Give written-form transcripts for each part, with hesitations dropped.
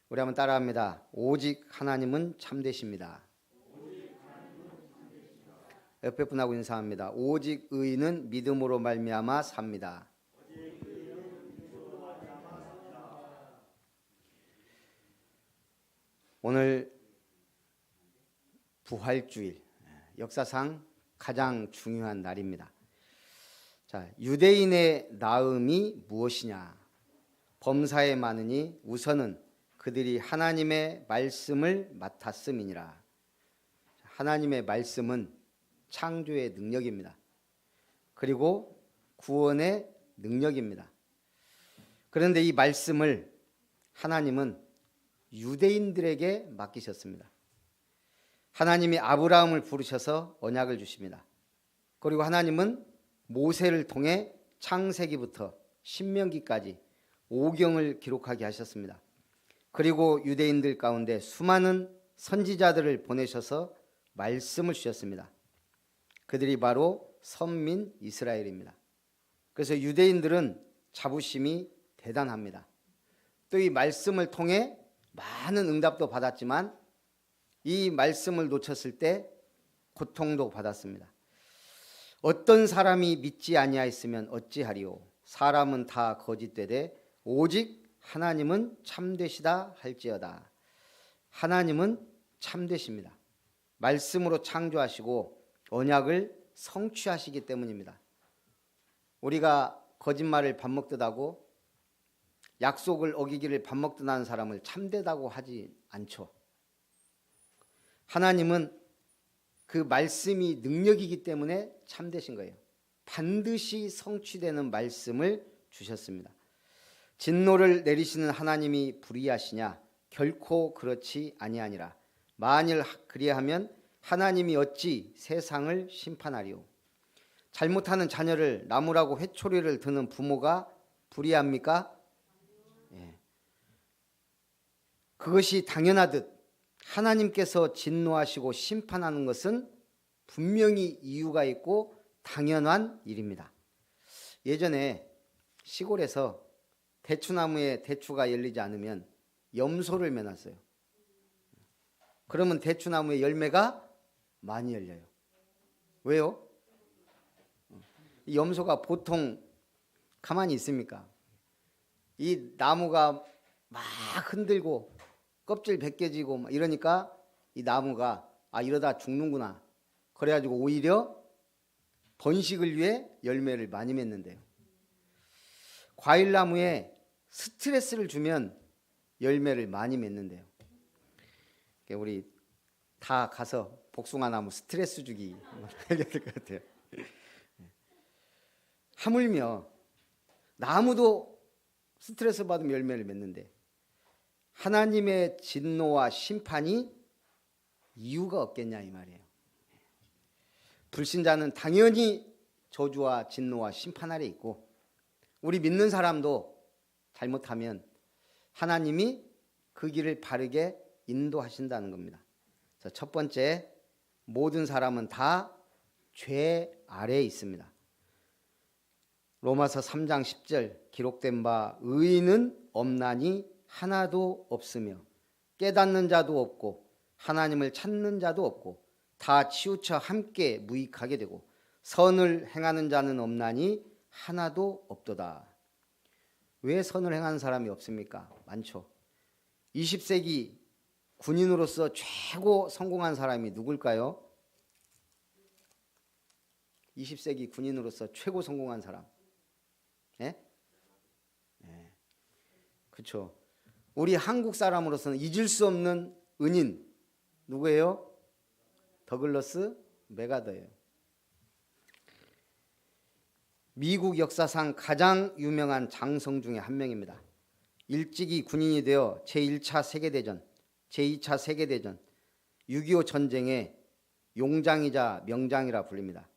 우리 한번 따라합니다. 오직 하나님은 참되십니다. 옆에 분하고 인사합니다. 오직 의인은 믿음으로 말미암아 삽니다. 오늘 부활주일, 역사상 가장 중요한 날입니다. 자, 유대인의 나음이 무엇이냐? 범사에 많으니 우선은 그들이 하나님의 말씀을 맡았음이니라. 하나님의 말씀은 창조의 능력입니다. 그리고 구원의 능력입니다. 그런데 이 말씀을 하나님은 유대인들에게 맡기셨습니다. 하나님이 아브라함을 부르셔서 언약을 주십니다. 그리고 하나님은 모세를 통해 창세기부터 신명기까지 오경을 기록하게 하셨습니다. 그리고 유대인들 가운데 수많은 선지자들을 보내셔서 말씀을 주셨습니다. 그들이 바로 선민 이스라엘입니다. 그래서 유대인들은 자부심이 대단합니다. 또 이 말씀을 통해 많은 응답도 받았지만 이 말씀을 놓쳤을 때 고통도 받았습니다. 어떤 사람이 믿지 아니하였으면 어찌하리요? 사람은 다 거짓되되 오직 하나님은 참되시다 할지어다. 하나님은 참되십니다. 말씀으로 창조하시고 언약을 성취하시기 때문입니다. 우리가 거짓말을 밥 먹듯 하고 약속을 어기기를 밥 먹듯 하는 사람을 참되다고 하지 않죠. 하나님은 그 말씀이 능력이기 때문에 참되신 거예요. 반드시 성취되는 말씀을 주셨습니다. 진노를 내리시는 하나님이 불의하시냐? 결코 그렇지 아니하니라. 만일 그리하면 하나님이 어찌 세상을 심판하리요? 잘못하는 자녀를 나무라고 회초리를 드는 부모가 불의합니까? 그것이 당연하듯 하나님께서 진노하시고 심판하는 것은 분명히 이유가 있고 당연한 일입니다. 예전에 시골에서 대추나무에 대추가 열리지 않으면 염소를 매놨어요. 그러면 대추나무에 열매가 많이 열려요. 왜요? 이 염소가 보통 가만히 있습니까? 이 나무가 막 흔들고 껍질 벗겨지고 이러니까 이 나무가 이러다 죽는구나. 그래가지고 오히려 번식을 위해 열매를 많이 맺는데요. 과일나무에 스트레스를 주면 열매를 많이 맺는데요. 우리 다 가서 복숭아나무 스트레스 주기 해야 될 것 같아요. 하물며 나무도 스트레스 받으면 열매를 맺는데 하나님의 진노와 심판이 이유가 없겠냐 이 말이에요. 불신자는 당연히 저주와 진노와 심판 아래 있고 우리 믿는 사람도 잘못하면 하나님이 그 길을 바르게 인도하신다는 겁니다. 그래서 첫 번째, 모든 사람은 다 죄 아래에 있습니다. 로마서 3장 10절 기록된 바 의인은 없나니 하나도 없으며 깨닫는 자도 없고 하나님을 찾는 자도 없고 다 치우쳐 함께 무익하게 되고 선을 행하는 자는 없나니 하나도 없도다. 왜 선을 행하는 사람이 없습니까? 많죠. 20세기 군인으로서 최고 성공한 사람이 누굴까요? 20세기 군인으로서 최고 성공한 사람. 예? 예. 그렇죠. 우리 한국 사람으로서는 잊을 수 없는 은인 누구예요? 더글러스 맥아더예요. 미국 역사상 가장 유명한 장성 중에 한 명입니다. 일찍이 군인이 되어 제1차 세계대전, 제2차 세계대전, 6.25 전쟁의 용장이자 명장이라 불립니다.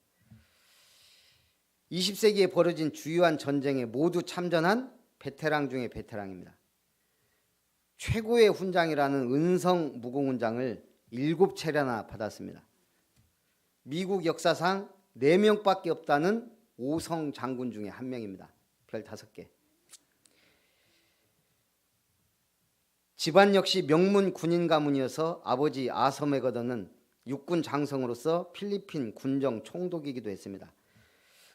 20세기에 벌어진 주요한 전쟁에 모두 참전한 베테랑 중에 베테랑입니다. 최고의 훈장이라는 은성 무공훈장을 7차례나 받았습니다. 미국 역사상 4명밖에 없다는 오성 장군 중에 한 명입니다. 별 5개. 집안 역시 명문 군인 가문이어서 아버지 아서 메가더는 육군 장성으로서 필리핀 군정 총독이기도 했습니다.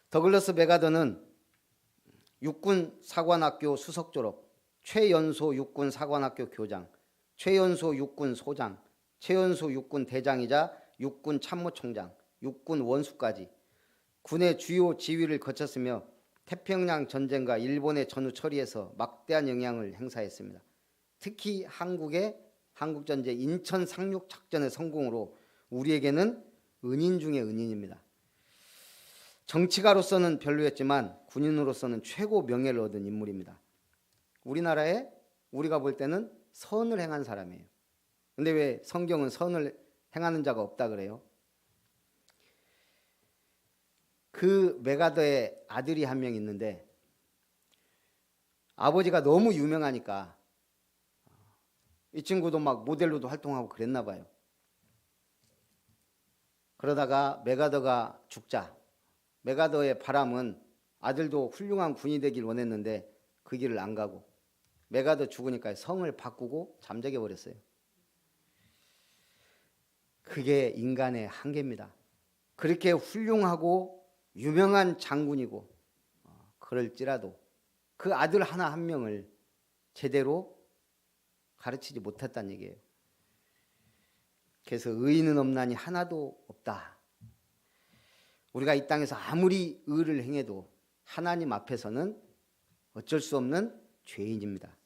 더글러스 메가더는 육군 사관학교 수석 졸업, 최연소 육군 사관학교 교장, 최연소 육군 소장, 최연소 육군 대장이자 육군 참모총장, 육군 원수까지 군의 주요 지위를 거쳤으며 태평양 전쟁과 일본의 전후 처리에서 막대한 영향을 행사했습니다. 특히 한국전제 인천 상륙 작전의 성공으로 우리에게는 은인 중의 은인입니다. 정치가로서는 별로였지만 군인으로서는 최고 명예를 얻은 인물입니다. 우리나라에 우리가 볼 때는 선을 행한 사람이에요. 근데 왜 성경은 선을 행하는 자가 없다 그래요? 그 메가더의 아들이 한 명 있는데 아버지가 너무 유명하니까 이 친구도 막 모델로도 활동하고 그랬나 봐요. 그러다가 메가더가 죽자 메가더의 바람은 아들도 훌륭한 군인이 되길 원했는데 그 길을 안 가고 메가더 죽으니까 성을 바꾸고 잠적해 버렸어요. 그게 인간의 한계입니다. 그렇게 훌륭하고 유명한 장군이고 그럴지라도 그 아들 하나 한 명을 제대로 가르치지 못했다는 얘기예요. 그래서 의인은 없나니 하나도 없다. 우리가 이 땅에서 아무리 의를 행해도 하나님 앞에서는 어쩔 수 없는 죄인입니다.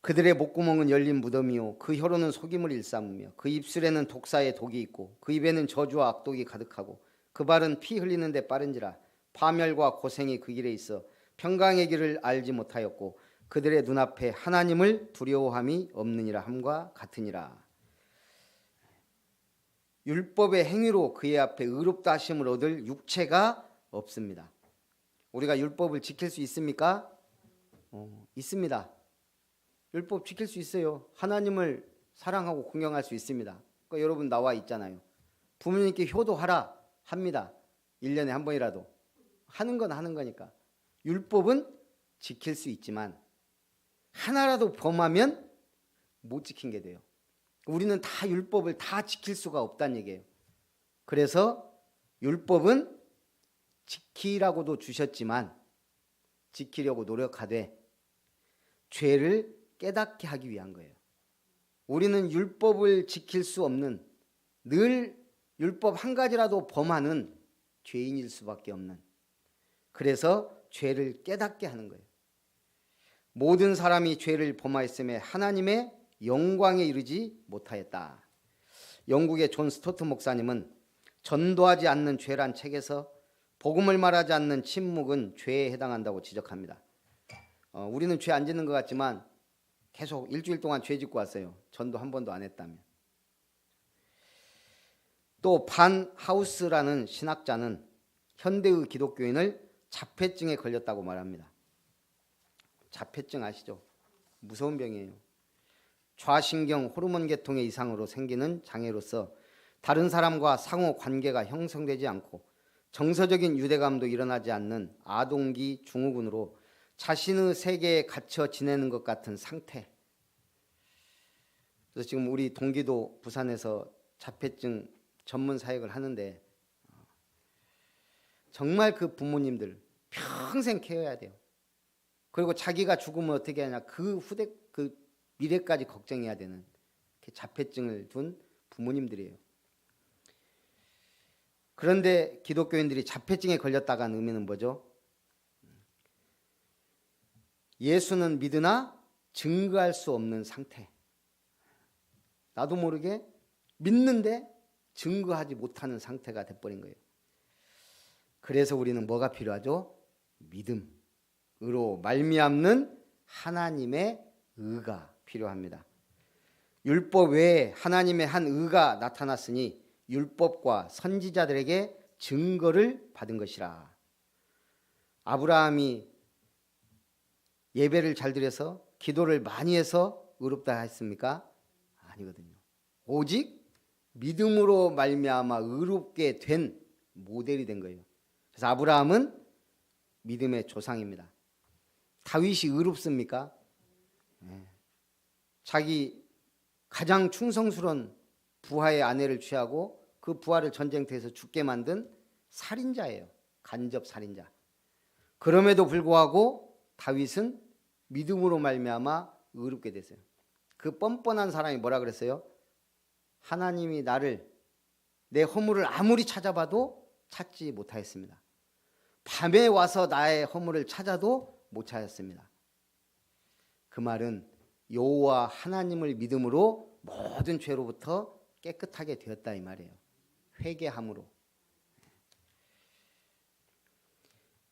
그들의 목구멍은 열린 무덤이요 그 혀로는 속임을 일삼으며 그 입술에는 독사의 독이 있고 그 입에는 저주와 악독이 가득하고 그 발은 피 흘리는 데 빠른지라 파멸과 고생이 그 길에 있어 평강의 길을 알지 못하였고 그들의 눈앞에 하나님을 두려워함이 없느니라 함과 같으니라. 율법의 행위로 그의 앞에 의롭다 하심을 얻을 육체가 없습니다. 우리가 율법을 지킬 수 있습니까? 있습니다. 율법 지킬 수 있어요. 하나님을 사랑하고 공경할 수 있습니다. 그러니까 여러분 나와 있잖아요. 부모님께 효도하라 합니다. 1년에 한 번이라도. 하는 건 하는 거니까. 율법은 지킬 수 있지만 하나라도 범하면 못 지킨 게 돼요. 우리는 다 율법을 다 지킬 수가 없다는 얘기예요. 그래서 율법은 지키라고도 주셨지만 지키려고 노력하되 죄를 깨닫게 하기 위한 거예요. 우리는 율법을 지킬 수 없는 늘 율법 한 가지라도 범하는 죄인일 수밖에 없는 그래서 죄를 깨닫게 하는 거예요. 모든 사람이 죄를 범하였음에 하나님의 영광에 이르지 못하였다. 영국의 존 스토트 목사님은 전도하지 않는 죄란 책에서 복음을 말하지 않는 침묵은 죄에 해당한다고 지적합니다. 우리는 죄 안 짓는 것 같지만 계속 일주일 동안 죄 짓고 왔어요. 전도 한 번도 안 했다면. 또 반 하우스라는 신학자는 현대의 기독교인을 자폐증에 걸렸다고 말합니다. 자폐증 아시죠? 무서운 병이에요. 좌신경 호르몬 계통의 이상으로 생기는 장애로서 다른 사람과 상호 관계가 형성되지 않고 정서적인 유대감도 일어나지 않는 아동기 증후군으로 자신의 세계에 갇혀 지내는 것 같은 상태. 그래서 지금 우리 동기도 부산에서 자폐증 전문 사역을 하는데 정말 그 부모님들 평생 케어해야 돼요. 그리고 자기가 죽으면 어떻게 하냐 그 미래까지 걱정해야 되는 자폐증을 둔 부모님들이에요. 그런데 기독교인들이 자폐증에 걸렸다간 의미는 뭐죠? 예수는 믿으나 증거할 수 없는 상태. 나도 모르게 믿는데 증거하지 못하는 상태가 돼버린 거예요. 그래서 우리는 뭐가 필요하죠? 믿음으로 말미암는 하나님의 의가 필요합니다. 율법 외에 하나님의 한 의가 나타났으니 율법과 선지자들에게 증거를 받은 것이라. 아브라함이 예배를 잘 드려서 기도를 많이 해서 의롭다 했습니까? 아니거든요. 오직 믿음으로 말미암아 의롭게 된 모델이 된 거예요. 그래서 아브라함은 믿음의 조상입니다. 다윗이 의롭습니까? 자기 가장 충성스러운 부하의 아내를 취하고 그 부하를 전쟁터에서 죽게 만든 살인자예요. 간접 살인자. 그럼에도 불구하고 다윗은 믿음으로 말미암아 의롭게 됐어요. 그 뻔뻔한 사람이 뭐라 그랬어요? 하나님이 나를 내 허물을 아무리 찾아봐도 찾지 못하였습니다. 밤에 와서 나의 허물을 찾아도 못 찾았습니다. 그 말은 여호와 하나님을 믿음으로 모든 죄로부터 깨끗하게 되었다 이 말이에요. 회개함으로.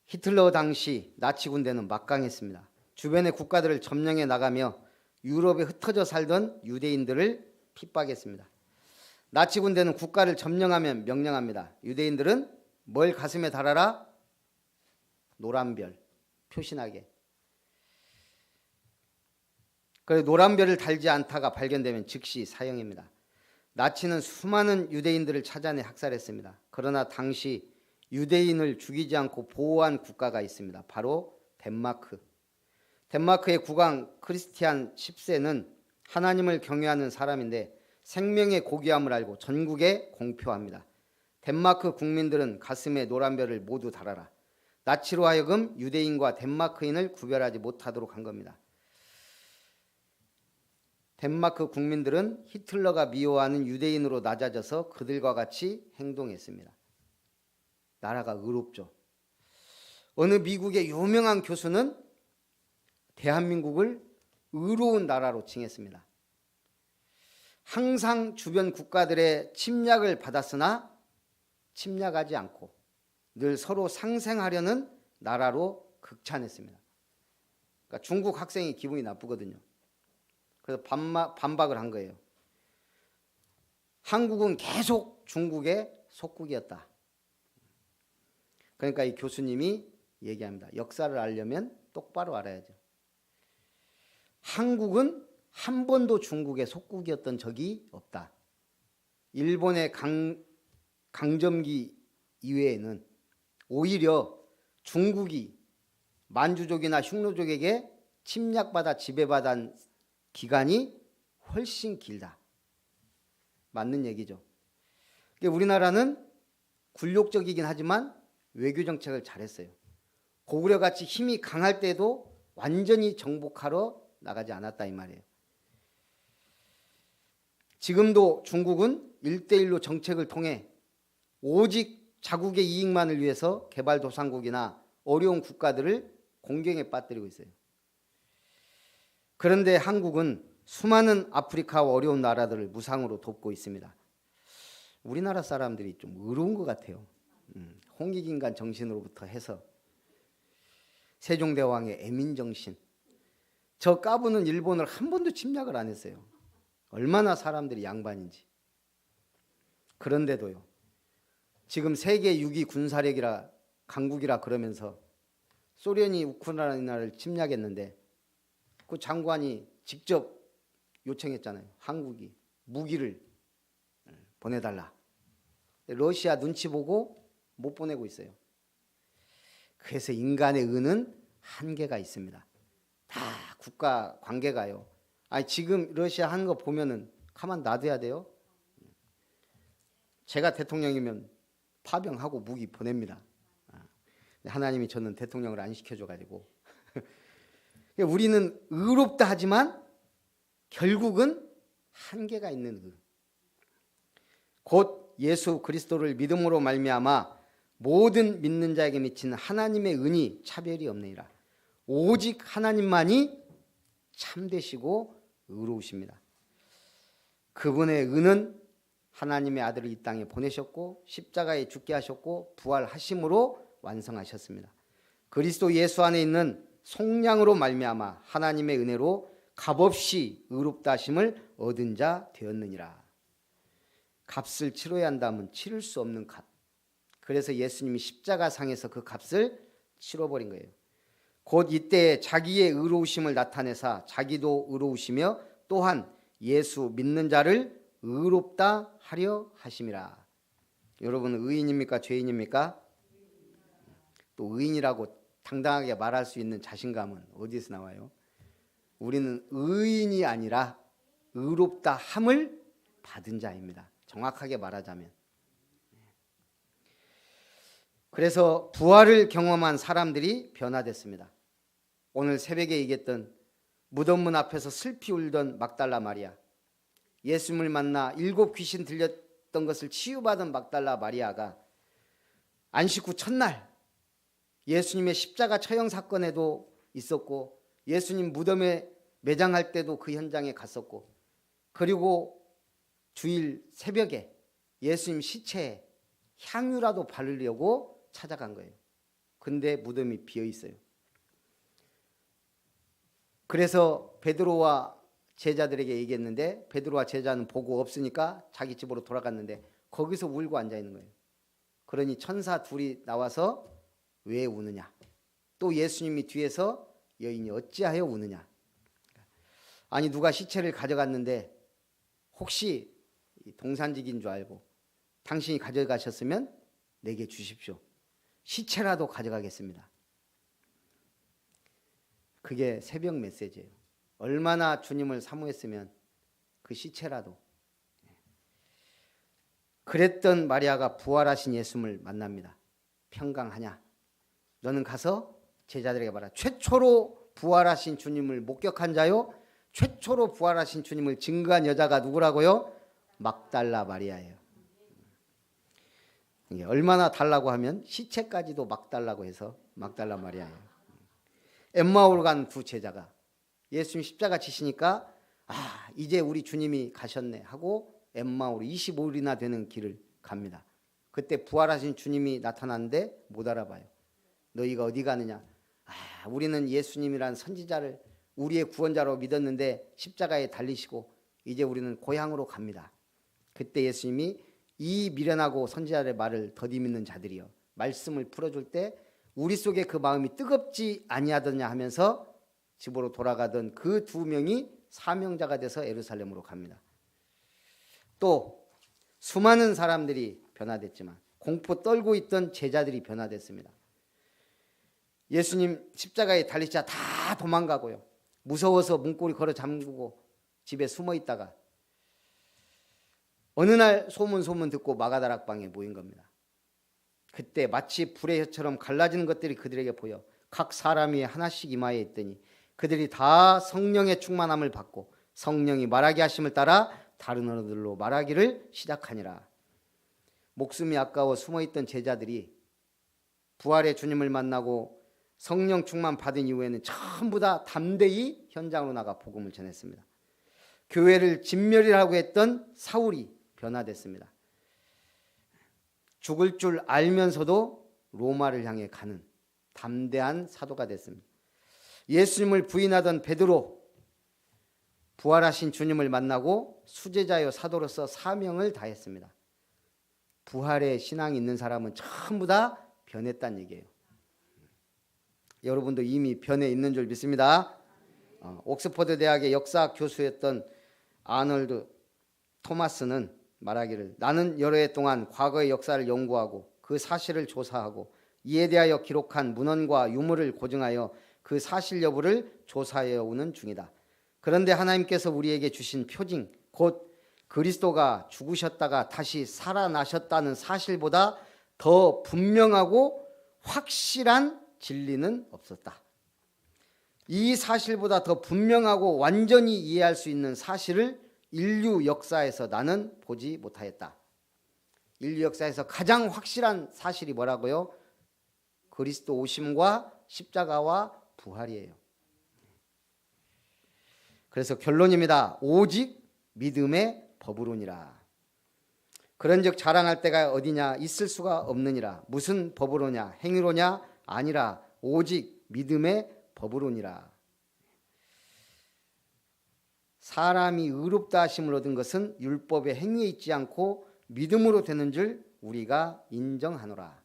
히틀러 당시 나치 군대는 막강했습니다. 주변의 국가들을 점령해 나가며 유럽에 흩어져 살던 유대인들을 핍박했습니다. 나치 군대는 국가를 점령하면 명령합니다. 유대인들은 뭘 가슴에 달아라? 노란 별, 표신하게. 그래서 노란 별을 달지 않다가 발견되면 즉시 사형입니다. 나치는 수많은 유대인들을 찾아내 학살했습니다. 그러나 당시 유대인을 죽이지 않고 보호한 국가가 있습니다. 바로 덴마크. 덴마크의 국왕 크리스티안 10세는 하나님을 경외하는 사람인데 생명의 고귀함을 알고 전국에 공표합니다. 덴마크 국민들은 가슴에 노란 별을 모두 달아라. 나치로 하여금 유대인과 덴마크인을 구별하지 못하도록 한 겁니다. 덴마크 국민들은 히틀러가 미워하는 유대인으로 낮아져서 그들과 같이 행동했습니다. 나라가 의롭죠. 어느 미국의 유명한 교수는 대한민국을 의로운 나라로 칭했습니다. 항상 주변 국가들의 침략을 받았으나 침략하지 않고 늘 서로 상생하려는 나라로 극찬했습니다. 그러니까 중국 학생이 기분이 나쁘거든요. 그래서 반박을 한 거예요. 한국은 계속 중국의 속국이었다. 그러니까 이 교수님이 얘기합니다. 역사를 알려면 똑바로 알아야죠. 한국은 한 번도 중국의 속국이었던 적이 없다. 일본의 강점기 이외에는 오히려 중국이 만주족이나 흉노족에게 침략받아 지배받은 기간이 훨씬 길다. 맞는 얘기죠. 우리나라는 굴욕적이긴 하지만 외교 정책을 잘했어요. 고구려같이 힘이 강할 때도 완전히 정복하러 나가지 않았다 이 말이에요. 지금도 중국은 1대1로 정책을 통해 오직 자국의 이익만을 위해서 개발도상국이나 어려운 국가들을 공경에 빠뜨리고 있어요. 그런데 한국은 수많은 아프리카와 어려운 나라들을 무상으로 돕고 있습니다. 우리나라 사람들이 좀 의로운 것 같아요. 홍익인간 정신으로부터 해서 세종대왕의 애민정신. 저 까부는 일본을 한 번도 침략을 안 했어요. 얼마나 사람들이 양반인지. 그런데도요. 지금 세계 6위 군사력이라 강국이라 그러면서 소련이 우크라이나를 침략했는데 그 장관이 직접 요청했잖아요. 한국이 무기를 보내달라. 러시아 눈치 보고 못 보내고 있어요. 그래서 인간의 의는 한계가 있습니다. 다 국가 관계가요. 아니 지금 러시아 하는 거 보면은 가만 놔둬야 돼요. 제가 대통령이면 파병하고 무기 보냅니다. 하나님이 저는 대통령을 안 시켜줘가지고 우리는 의롭다 하지만 결국은 한계가 있는 의. 곧 예수 그리스도를 믿음으로 말미암아 모든 믿는 자에게 미치는 하나님의 은이 차별이 없느니라. 오직 하나님만이 참되시고 의로우십니다. 그분의 은은 하나님의 아들을 이 땅에 보내셨고 십자가에 죽게 하셨고 부활하심으로 완성하셨습니다. 그리스도 예수 안에 있는 속량으로 말미암아 하나님의 은혜로 값없이 의롭다 하심을 얻은 자 되었느니라. 값을 치러야 한다면 치를 수 없는 값. 그래서 예수님이 십자가상에서 그 값을 치러버린 거예요. 곧 이때 자기의 의로우심을 나타내사 자기도 의로우시며 또한 예수 믿는 자를 의롭다 하려 하심이라. 여러분 의인입니까? 죄인입니까? 또 의인이라고 당당하게 말할 수 있는 자신감은 어디서 나와요? 우리는 의인이 아니라 의롭다 함을 받은 자입니다. 정확하게 말하자면. 그래서 부활을 경험한 사람들이 변화됐습니다. 오늘 새벽에 얘기했던 무덤 문 앞에서 슬피 울던 막달라 마리아, 예수님을 만나 7 귀신 들렸던 것을 치유받은 막달라 마리아가 안식 후 첫날 예수님의 십자가 처형 사건에도 있었고, 예수님 무덤에 매장할 때도 그 현장에 갔었고, 그리고 주일 새벽에 예수님 시체에 향유라도 바르려고 찾아간 거예요. 근데 무덤이 비어 있어요. 그래서 베드로와 제자들에게 얘기했는데, 베드로와 제자는 보고 없으니까 자기 집으로 돌아갔는데 거기서 울고 앉아 있는 거예요. 그러니 천사 둘이 나와서 왜 우느냐, 또 예수님이 뒤에서 여인이 어찌하여 우느냐, 아니 누가 시체를 가져갔는데 혹시 동산직인 줄 알고 당신이 가져가셨으면 내게 주십시오. 시체라도 가져가겠습니다. 그게 새벽 메시지예요. 얼마나 주님을 사모했으면 그 시체라도. 그랬던 마리아가 부활하신 예수님을 만납니다. 평강하냐? 너는 가서 제자들에게 말하라. 최초로 부활하신 주님을 목격한 자요, 최초로 부활하신 주님을 증거한 여자가 누구라고요? 막달라 마리아예요. 이게 얼마나 달라고 하면 시체까지도 막 달라고 해서 막달라 마리아예요. 엠마오로 간 두 제자가 예수님 십자가 지시니까 이제 우리 주님이 가셨네 하고 엠마오로 25일이나 되는 길을 갑니다. 그때 부활하신 주님이 나타났는데 못 알아봐요. 너희가 어디 가느냐? 우리는 예수님이란 선지자를 우리의 구원자로 믿었는데 십자가에 달리시고 이제 우리는 고향으로 갑니다. 그때 예수님이 이 미련하고 선지자의 말을 더디 믿는 자들이여, 말씀을 풀어줄 때 우리 속에 그 마음이 뜨겁지 아니하더냐 하면서 집으로 돌아가던 그 2명이 사명자가 돼서 예루살렘으로 갑니다. 또 수많은 사람들이 변화됐지만 공포 떨고 있던 제자들이 변화됐습니다. 예수님 십자가에 달리자 다 도망가고요, 무서워서 문고리 걸어 잠그고 집에 숨어 있다가 어느 날 소문 듣고 마가다락방에 모인 겁니다. 그때 마치 불의 혀처럼 갈라지는 것들이 그들에게 보여 각 사람이 하나씩 이마에 있더니 그들이 다 성령의 충만함을 받고 성령이 말하게 하심을 따라 다른 언어들로 말하기를 시작하니라. 목숨이 아까워 숨어있던 제자들이 부활의 주님을 만나고 성령 충만 받은 이후에는 전부 다 담대히 현장으로 나가 복음을 전했습니다. 교회를 진멸이라고 했던 사울이 변화됐습니다. 죽을 줄 알면서도 로마를 향해 가는 담대한 사도가 됐습니다. 예수님을 부인하던 베드로, 부활하신 주님을 만나고 수제자요 사도로서 사명을 다했습니다. 부활의 신앙이 있는 사람은 전부 다 변했다는 얘기예요. 여러분도 이미 변해 있는 줄 믿습니다. 옥스퍼드 대학의 역사 교수였던 아놀드 토마스는 말하기를, 나는 여러 해 동안 과거의 역사를 연구하고 그 사실을 조사하고 이에 대하여 기록한 문헌과 유물을 고증하여 그 사실 여부를 조사해 오는 중이다. 그런데 하나님께서 우리에게 주신 표징, 곧 그리스도가 죽으셨다가 다시 살아나셨다는 사실보다 더 분명하고 확실한 진리는 없었다. 이 사실보다 더 분명하고 완전히 이해할 수 있는 사실을 인류 역사에서 나는 보지 못하였다. 인류 역사에서 가장 확실한 사실이 뭐라고요? 그리스도 오심과 십자가와 부활이에요. 그래서 결론입니다. 오직 믿음의 법으로니라. 그런즉 자랑할 때가 어디냐? 있을 수가 없느니라. 무슨 법으로냐? 행위로냐? 아니라 오직 믿음의 법으로니라. 사람이 의롭다 하심을 얻은 것은 율법의 행위에 있지 않고 믿음으로 되는 줄 우리가 인정하노라.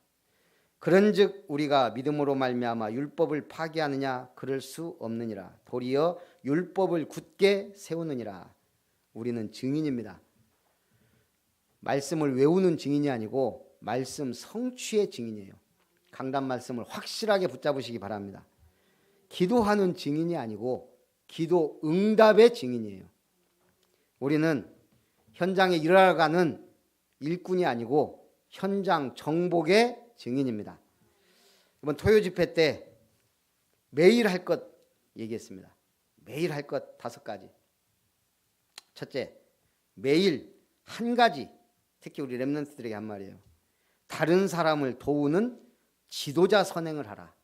그런즉 우리가 믿음으로 말미암아 율법을 파기하느냐? 그럴 수 없느니라. 도리어 율법을 굳게 세우느니라. 우리는 증인입니다. 말씀을 외우는 증인이 아니고 말씀 성취의 증인이에요. 강단 말씀을 확실하게 붙잡으시기 바랍니다. 기도하는 증인이 아니고 기도 응답의 증인이에요. 우리는 현장에 일하러가는 일꾼이 아니고 현장 정복의 증인입니다. 이번 토요 집회 때 매일 할 것 얘기했습니다. 매일 할 것 5가지. 첫째, 매일 한 가지, 특히 우리 렘넌트들에게 한 말이에요. 다른 사람을 도우는 지도자 선행을 하라.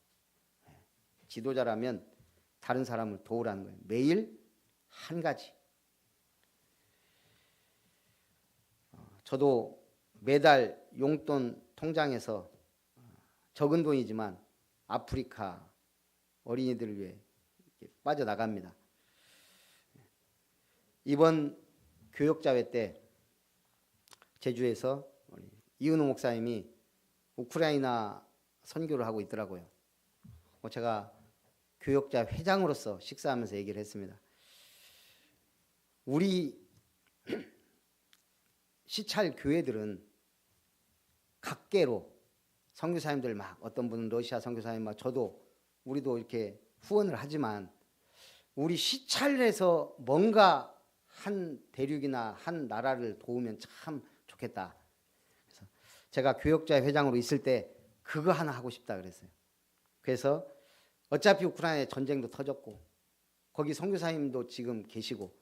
지도자라면 다른 사람을 도우라는 거예요. 매일 한 가지. 저도 매달 용돈 통장에서 적은 돈이지만 아프리카 어린이들을 위해 빠져나갑니다. 이번 교역자회 때 제주에서 이은호 목사님이 우크라이나 선교를 하고 있더라고요. 제가 교역자 회장으로서 식사하면서 얘기를 했습니다. 우리 시찰 교회들은 각계로 선교사님들 막 어떤 분은 러시아 선교사님 막 저도 우리도 이렇게 후원을 하지만 우리 시찰에서 뭔가 한 대륙이나 한 나라를 도우면 참 좋겠다. 그래서 제가 교역자 회장으로 있을 때 그거 하나 하고 싶다 그랬어요. 그래서 어차피 우크라이나에 전쟁도 터졌고 거기 선교사님도 지금 계시고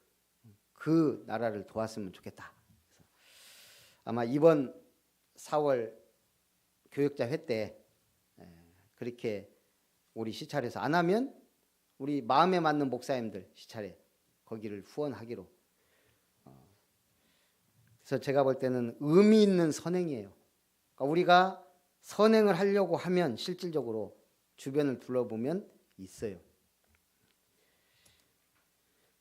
그 나라를 도왔으면 좋겠다. 아마 이번 4월 교역자 회 때 그렇게 우리 시찰에서 안 하면 우리 마음에 맞는 목사님들 시찰에 거기를 후원하기로. 그래서 제가 볼 때는 의미 있는 선행이에요. 그러니까 우리가 선행을 하려고 하면 실질적으로 주변을 둘러보면 있어요.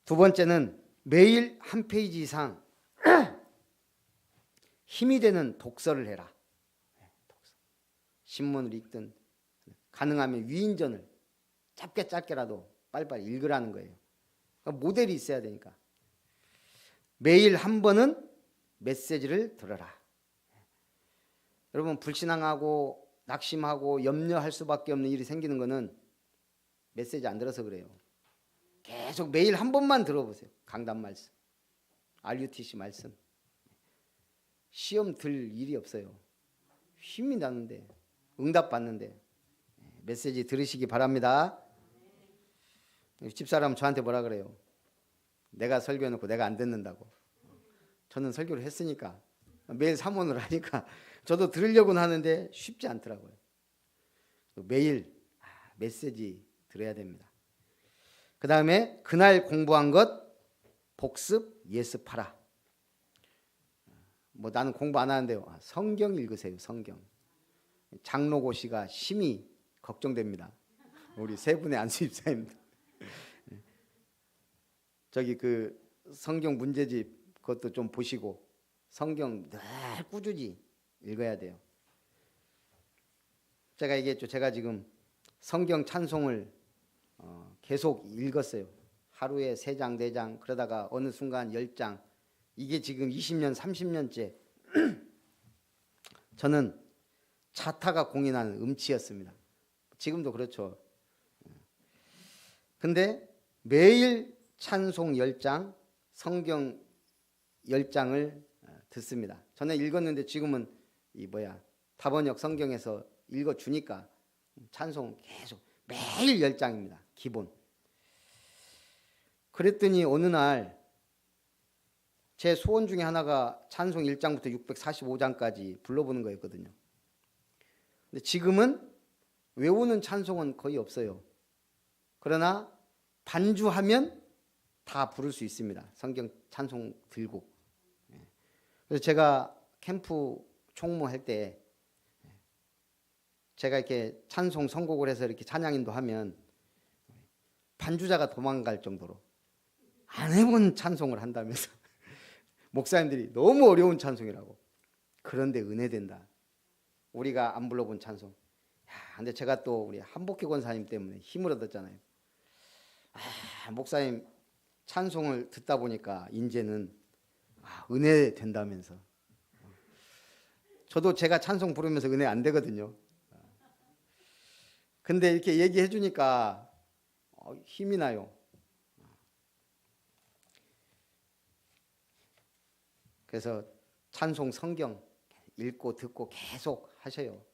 두 번째는 매일 한 페이지 이상 힘이 되는 독서를 해라. 신문을 읽든 가능하면 위인전을 짧게라도 빨리빨리 읽으라는 거예요. 그러니까 모델이 있어야 되니까. 매일 한 번은 메시지를 들어라. 여러분 불신앙하고 낙심하고 염려할 수밖에 없는 일이 생기는 거는 메시지 안 들어서 그래요. 계속 매일 한 번만 들어보세요. 강단 말씀, RUTC 말씀. 시험 들 일이 없어요. 힘이 나는데 응답 받는데 메시지 들으시기 바랍니다. 집사람 저한테 뭐라 그래요? 내가 설교해놓고 내가 안 듣는다고. 저는 설교를 했으니까 매일 사문을 하니까 저도 들으려고는 하는데 쉽지 않더라고요. 매일 메시지 들어야 됩니다. 그 다음에 그날 공부한 것 복습 예습하라. 뭐 나는 공부 안 하는데요. 성경 읽으세요. 성경. 장로고시가 심히 걱정됩니다. 우리 세 분의 안수입사입니다. 저기 그 성경 문제집 그것도 좀 보시고 성경 늘 꾸준히 읽어야 돼요. 제가 얘기했죠. 제가 지금 성경 찬송을 계속 읽었어요. 하루에 3장, 4장 그러다가 어느 순간 10장. 이게 지금 20년, 30년째 저는 자타가 공인하는 음치였습니다. 지금도 그렇죠. 근데 매일 찬송 10장, 성경 10장을 듣습니다. 저는 읽었는데 지금은 다번역 성경에서 읽어주니까 찬송 계속 매일 10장입니다. 기본. 그랬더니 어느 날 제 소원 중에 하나가 찬송 1장부터 645장까지 불러보는 거였거든요. 근데 지금은 외우는 찬송은 거의 없어요. 그러나 반주하면 다 부를 수 있습니다. 성경 찬송 들고. 그래서 제가 캠프 총무할 때 제가 이렇게 찬송 선곡을 해서 이렇게 찬양인도 하면 반주자가 도망갈 정도로 안 해본 찬송을 한다면서 목사님들이 너무 어려운 찬송이라고. 그런데 은혜된다. 우리가 안 불러본 찬송. 근데 제가 또 우리 한복희 권사님 때문에 힘을 얻었잖아요. 목사님 찬송을 듣다 보니까 이제는 은혜 된다면서. 저도 제가 찬송 부르면서 은혜 안 되거든요. 근데 이렇게 얘기해 주니까 힘이 나요. 그래서 찬송 성경 읽고 듣고 계속 하셔요.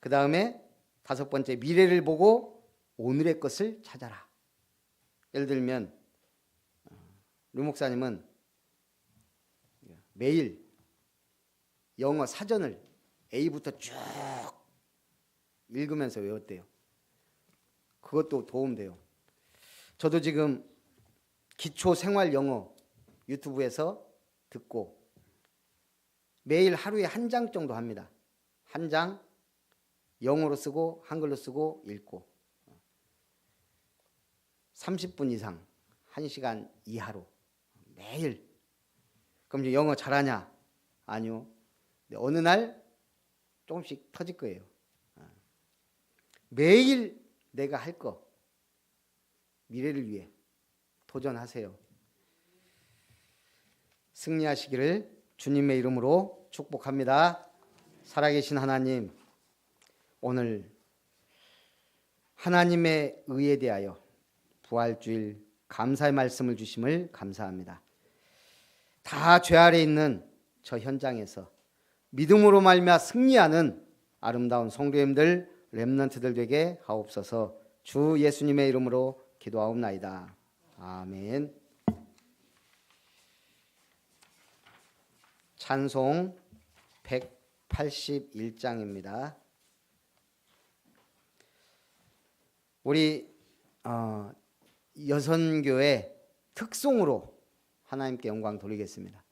그 다음에 5번째, 미래를 보고 오늘의 것을 찾아라. 예를 들면 류 목사님은 매일 영어 사전을 A부터 쭉 읽으면서 외웠대요. 그것도 도움돼요. 저도 지금 기초 생활 영어 유튜브에서 듣고 매일 하루에 한 장 정도 합니다. 한 장 영어로 쓰고 한글로 쓰고 읽고 30분 이상 1시간 이하로 매일. 그럼 이제 영어 잘하냐? 아니요. 어느 날 조금씩 터질 거예요. 매일 내가 할 거, 미래를 위해 도전하세요. 승리하시기를 주님의 이름으로 축복합니다. 살아계신 하나님, 오늘 하나님의 의에 대하여 부활주일 감사의 말씀을 주심을 감사합니다. 다 죄 아래 있는 저 현장에서 믿음으로 말미암아 승리하는 아름다운 성도님들, 렘넌트들 되게 하옵소서. 주 예수님의 이름으로 기도하옵나이다. 아멘. 찬송 181장입니다. 우리 여선교회 특송으로 하나님께 영광 돌리겠습니다.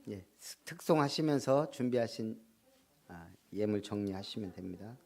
예, 특송하시면서 준비하신 예물 정리하시면 됩니다.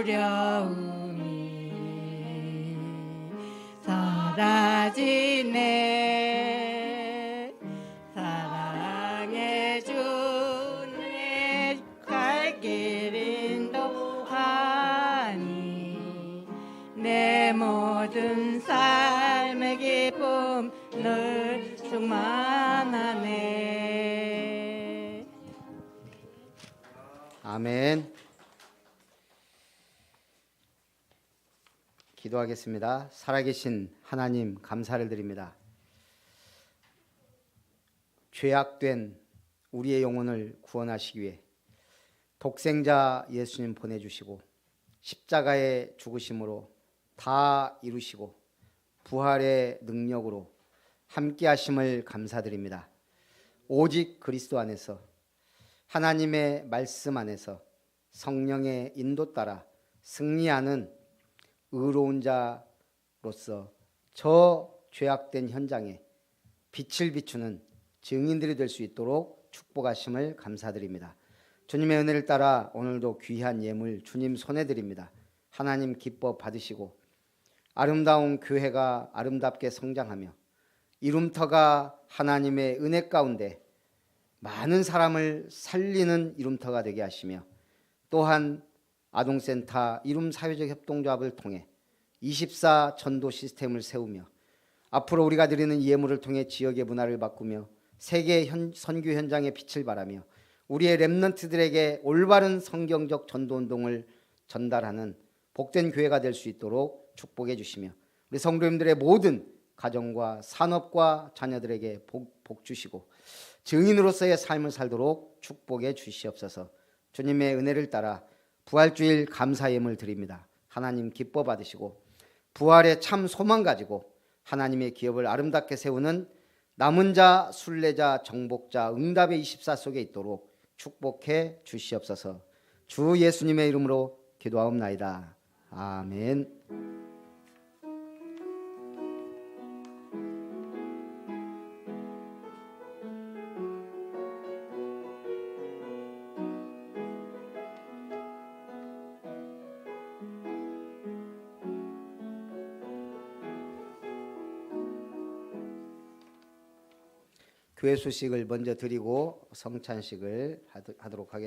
두려움이 사라지네. 사랑해 주네 갈 길 인도하니 내 모든 삶의 기쁨 늘 충만하네. 아멘. 기도하겠습니다. 살아계신 하나님 감사를 드립니다. 죄악된 우리의 영혼을 구원하시기 위해 독생자 예수님 보내주시고 십자가의 죽으심으로 다 이루시고 부활의 능력으로 함께 하심을 감사드립니다. 오직 그리스도 안에서 하나님의 말씀 안에서 성령의 인도 따라 승리하는 의로운 자로서 저 죄악된 현장에 빛을 비추는 증인들이 될 수 있도록 축복하심을 감사드립니다. 주님의 은혜를 따라 오늘도 귀한 예물 주님 손에 드립니다. 하나님 기뻐 받으시고 아름다운 교회가 아름답게 성장하며 이룸터가 하나님의 은혜 가운데 많은 사람을 살리는 이룸터가 되게 하시며 또한 아동센터 이룸 사회적 협동조합을 통해 24 전도 시스템을 세우며 앞으로 우리가 드리는 예물을 통해 지역의 문화를 바꾸며 세계 선교 현장에 빛을 발하며 우리의 렘넌트들에게 올바른 성경적 전도운동을 전달하는 복된 교회가 될 수 있도록 축복해 주시며 우리 성도님들의 모든 가정과 산업과 자녀들에게 복 주시고 증인으로서의 삶을 살도록 축복해 주시옵소서. 주님의 은혜를 따라 부활주일 감사 예물 드립니다. 하나님 기뻐 받으시고 부활의 참 소망 가지고 하나님의 기업을 아름답게 세우는 남은 자, 순례자, 정복자, 응답의 24 속에 있도록 축복해 주시옵소서. 주 예수님의 이름으로 기도하옵나이다. 아멘. 교회 소식을 먼저 드리고 성찬식을 하도록 하겠습니다.